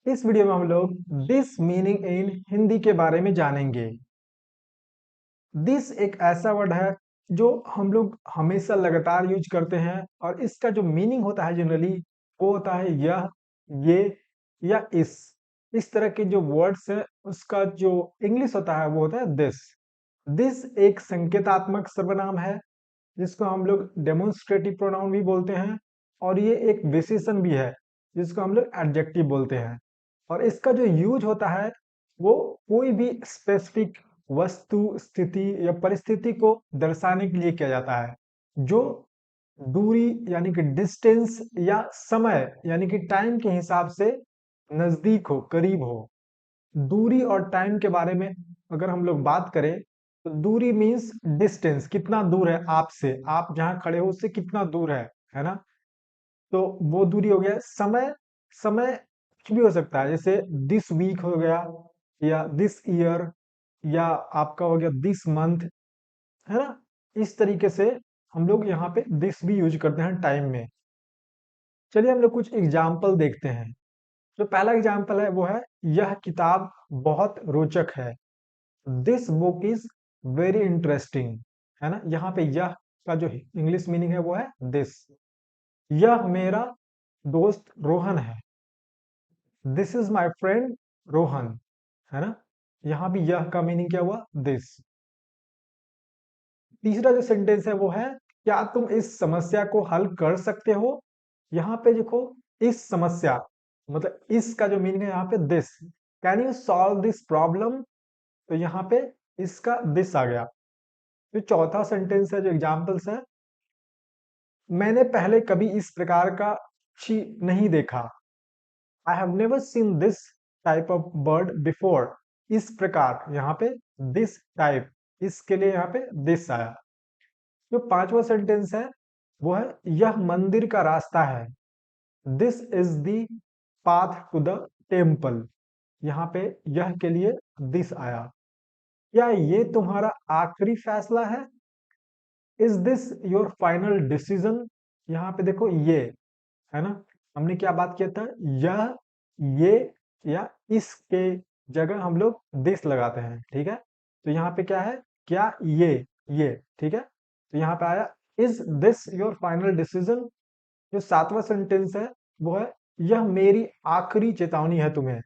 इस वीडियो में हम लोग दिस मीनिंग इन हिंदी के बारे में जानेंगे। दिस एक ऐसा वर्ड है जो हम लोग हमेशा लगातार यूज करते हैं और इसका जो मीनिंग होता है जनरली वो होता है यह, ये या इस तरह के जो वर्ड्स है उसका जो इंग्लिश होता है वो होता है दिस। दिस एक संकेतात्मक सर्वनाम है जिसको हम लोग डेमोन्स्ट्रेटिव प्रोनाउन भी बोलते हैं और ये एक विशेषण भी है जिसको हम लोग एडजेक्टिव बोलते हैं। और इसका जो यूज होता है वो कोई भी स्पेसिफिक वस्तु, स्थिति या परिस्थिति को दर्शाने के लिए किया जाता है जो दूरी यानी कि डिस्टेंस या समय यानी कि टाइम के हिसाब से नजदीक हो, करीब हो। दूरी और टाइम के बारे में अगर हम लोग बात करें तो दूरी मीन्स डिस्टेंस, कितना दूर है आपसे, आप जहां खड़े हो उससे कितना दूर है ना। तो वो दूरी हो गया। समय, समय कुछ भी हो सकता है, जैसे दिस वीक हो गया या दिस ईयर या आपका हो गया दिस मंथ, है ना। इस तरीके से हम लोग यहाँ पे दिस भी यूज करते हैं टाइम में। चलिए हम लोग कुछ एग्जाम्पल देखते हैं। जो पहला एग्जाम्पल है वो है यह किताब बहुत रोचक है। This book is very interesting, है ना। यहाँ पे यह का जो इंग्लिश मीनिंग है वो है दिस। यह मेरा दोस्त रोहन है। This is my friend Rohan, है ना। यहाँ भी यह का मीनिंग क्या हुआ, दिस। तीसरा जो सेंटेंस है वो है क्या तुम इस समस्या को हल कर सकते हो। यहाँ पे देखो, इस समस्या मतलब इस का जो मीनिंग है यहाँ पे this. Can you solve this problem, तो यहाँ पे इसका दिस आ गया। जो चौथा सेंटेंस है, जो एग्जाम्पल्स है, मैंने पहले कभी इस प्रकार का पक्षी नहीं देखा। I have never seen this type of bird before. इस प्रकार, यहाँ पे दिस टाइप, इसके लिए यहाँ पे दिस आया। जो पांचवा सेंटेंस है वो है यह मंदिर का रास्ता है। This is the path to the temple. यहाँ पे यह के लिए दिस आया। क्या ये तुम्हारा आखिरी फैसला है। Is this your final decision. यहाँ पे देखो ये, है ना। हमने क्या बात किया था, यह, ये या इसके जगह हम लोग दिस लगाते हैं, ठीक है। तो यहाँ पे क्या है, क्या ये, ठीक है। तो यहाँ पे आया is this your final decision. जो सातवां सेंटेंस है वो है यह मेरी आखिरी चेतावनी है तुम्हें।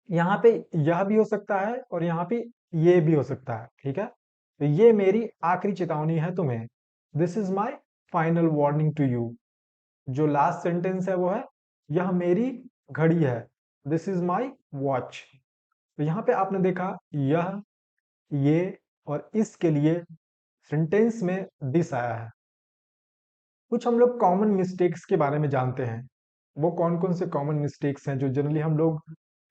यहाँ पे यह भी हो सकता है और यहाँ पे ये भी हो सकता है, ठीक है। तो ये मेरी आखिरी चेतावनी है तुम्हें। This is my final warning to you. जो लास्ट सेंटेंस है वो है यह मेरी घड़ी है। This is my watch. तो यहाँ पे आपने देखा यह, ये और इसके लिए सेंटेंस में दिस आया है। कुछ हम लोग कॉमन मिस्टेक्स के बारे में जानते हैं। वो कौन कौन से कॉमन मिस्टेक्स हैं जो जनरली हम लोग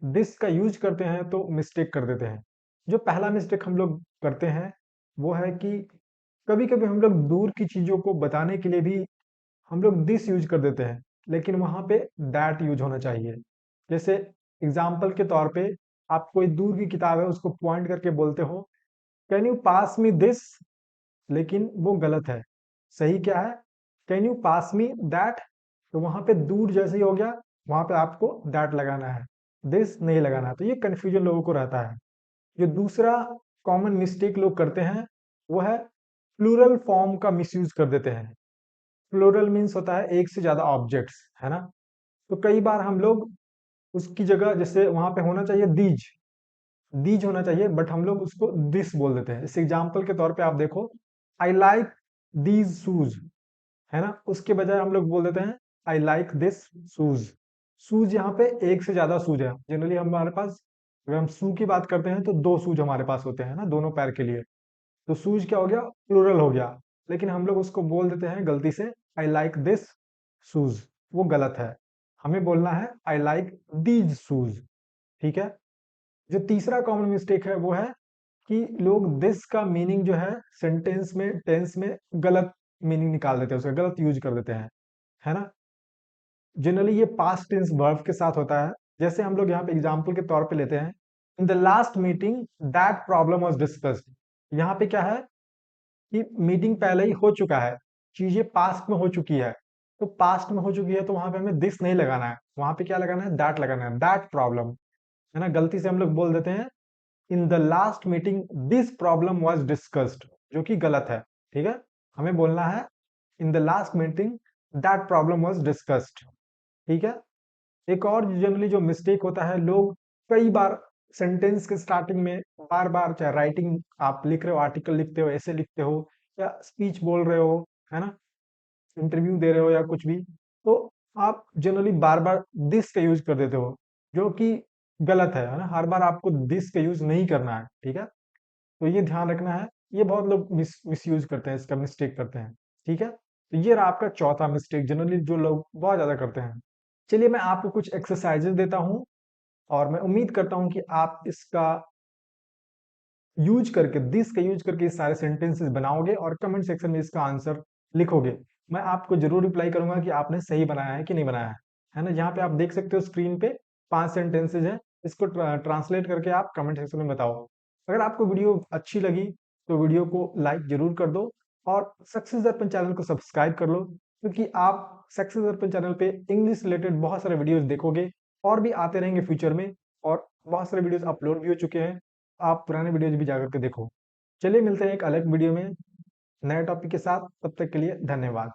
दिस का यूज करते हैं तो मिस्टेक कर देते हैं। जो पहला मिस्टेक हम लोग करते हैं वो है कि कभी कभी हम लोग दूर की चीजों को बताने के लिए भी हम लोग दिस यूज कर देते हैं, लेकिन वहां पे दैट यूज होना चाहिए। जैसे एग्जाम्पल के तौर पे आप कोई दूर की किताब है उसको पॉइंट करके बोलते हो can you pass me this, लेकिन वो गलत है। सही क्या है, can you pass me that. तो वहां पे दूर जैसे ही हो गया, वहां पे आपको दैट लगाना है, दिस नहीं लगाना है। तो ये कंफ्यूजन लोगों को रहता है। जो दूसरा कॉमन मिस्टेक लोग करते हैं वो है प्लूरल फॉर्म का मिसयूज कर देते हैं। प्लूरल मीन्स होता है एक से ज्यादा ऑब्जेक्ट्स, है ना। तो कई बार हम लोग उसकी जगह, जैसे वहां पे होना चाहिए दीज, दीज होना चाहिए, बट हम लोग उसको दिस बोल देते हैं। इस एग्जाम्पल के तौर पे आप देखो, आई लाइक दीज शूज, है ना। उसके बजाय हम लोग बोल देते हैं I like this shoes. Shoes यहाँ पे एक से ज्यादा शूज है। जनरली हमारे पास, अगर हम शू की बात करते हैं तो दो शूज हमारे पास होते हैं ना, दोनों पैर के लिए। तो शूज क्या हो गया, प्लूरल हो गया। लेकिन हम लोग उसको बोल देते हैं गलती से आई लाइक दिस शूज। वो गलत है। हमें बोलना है आई लाइक दीज शूज, ठीक है। जो तीसरा कॉमन मिस्टेक है वो है कि लोग दिस का मीनिंग जो है सेंटेंस में, टेंस में गलत मीनिंग निकाल देते हैं, उसका गलत यूज कर देते हैं, है ना। जनरली ये पास्ट टेंस वर्ब के साथ होता है। जैसे हम लोग यहाँ पे एग्जांपल के तौर पे लेते हैं, in the last meeting that problem was discussed. यहाँ पे क्या है कि मीटिंग पहले ही हो चुका है, चीजें पास्ट में हो चुकी है। तो पास्ट में हो चुकी है तो वहां पे हमें दिस नहीं लगाना है, वहां पे क्या लगाना है, दैट लगाना है, दैट प्रॉब्लम, है ना। गलती से हम लोग बोल देते हैं in the last meeting this problem was discussed, जो कि गलत है, ठीक है। हमें बोलना है in the last meeting that problem was discussed, ठीक है। एक और जनरली जो मिस्टेक होता है, लोग कई बार सेंटेंस के स्टार्टिंग में बार बार, चाहे राइटिंग आप लिख रहे हो, आर्टिकल लिखते हो, ऐसे लिखते हो, या स्पीच बोल रहे हो, है ना, इंटरव्यू दे रहे हो या कुछ भी, तो आप जनरली बार बार दिस का यूज कर देते हो, जो कि गलत है ना। हर बार आपको दिस का यूज नहीं करना है, ठीक है। तो ये ध्यान रखना है, ये बहुत लोग मिस यूज करते हैं, इसका मिस्टेक करते हैं, ठीक है। तो ये रहा आपका चौथा मिस्टेक, जनरली जो लोग बहुत ज्यादा करते हैं। चलिए मैं आपको कुछ एक्सरसाइजेस देता हूँ, और मैं उम्मीद करता हूँ कि आप इसका यूज करके, दिस का यूज करके इस सारे सेंटेंसेस बनाओगे और कमेंट सेक्शन में इसका आंसर लिखोगे। मैं आपको जरूर रिप्लाई करूंगा कि आपने सही बनाया है कि नहीं बनाया है ना। यहाँ पे आप देख सकते हो स्क्रीन पे 5 सेंटेंसेज हैं, इसको ट्रांसलेट करके आप कमेंट सेक्शन में बताओ। अगर आपको वीडियो अच्छी लगी तो वीडियो को लाइक जरूर कर दो, और सक्सेस दर्पण चैनल को सब्सक्राइब कर लो, क्योंकि आप सक्सेस दर्पण चैनल पे इंग्लिश रिलेटेड बहुत सारे वीडियोस देखोगे, और भी आते रहेंगे फ्यूचर में, और बहुत सारे वीडियोस अपलोड भी हो चुके हैं, आप पुराने वीडियोज भी जाकर के देखो। चलिए मिलते हैं एक अलग वीडियो में नए टॉपिक के साथ, तब तक के लिए धन्यवाद।